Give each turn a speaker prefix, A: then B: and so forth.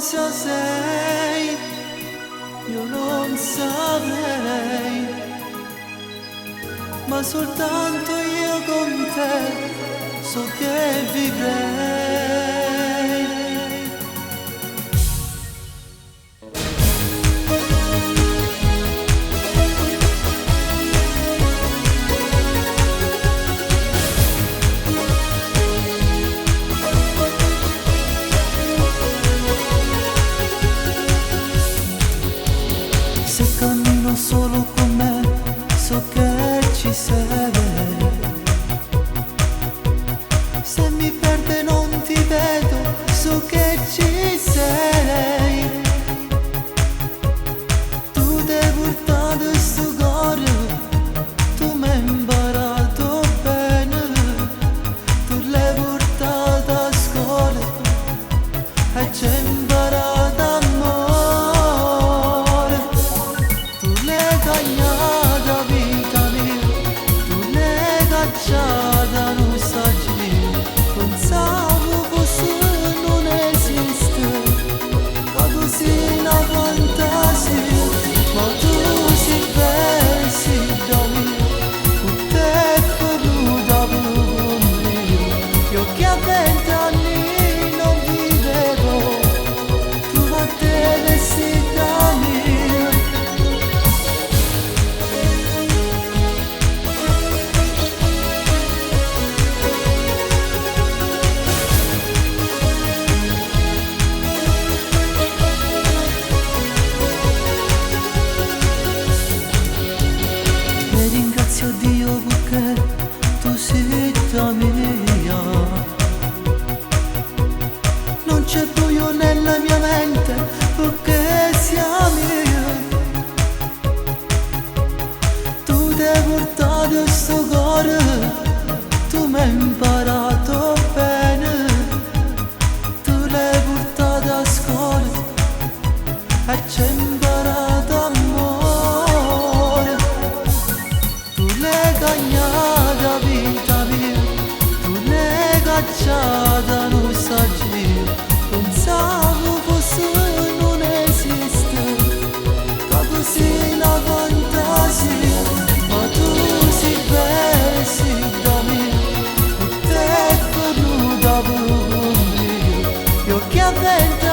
A: cosa sei, io non saprei, ma soltanto io con te so che vivrei. Se cammino solo con me, so che ci sei. Se mi perde non ti vedo, so che ci sei. Tu devi portare sto cuore, tu mi hai imparato bene. Tu l'hai portato a scuola e ci hai imparato amore. Tu l'hai tagliata vita mia, tu l'hai cacciata non saggio mio. Pensavo fosse non esiste, che tu sei una fantasia, ma tu sei bella, sei da mia. Con te è venuta con me, io che a 20 anni non vivevo, tu a te sei da mia. Ringrazio Dio perché tu sei da mia. Non c'è buio nella mia mente perché sei mia. Tu devi portare sto cuore, tu mi hai imparato bene. Tu l'hai portato a scuola e ci hai imparato amore. Tu l'hai tagliata vita mia, tu l'hai cacciata non saggio io. Pensavo fosse non esiste, che tu sei una fantasia, ma tu sei bella, sei da mia. Con te è venuta con me, io che a 20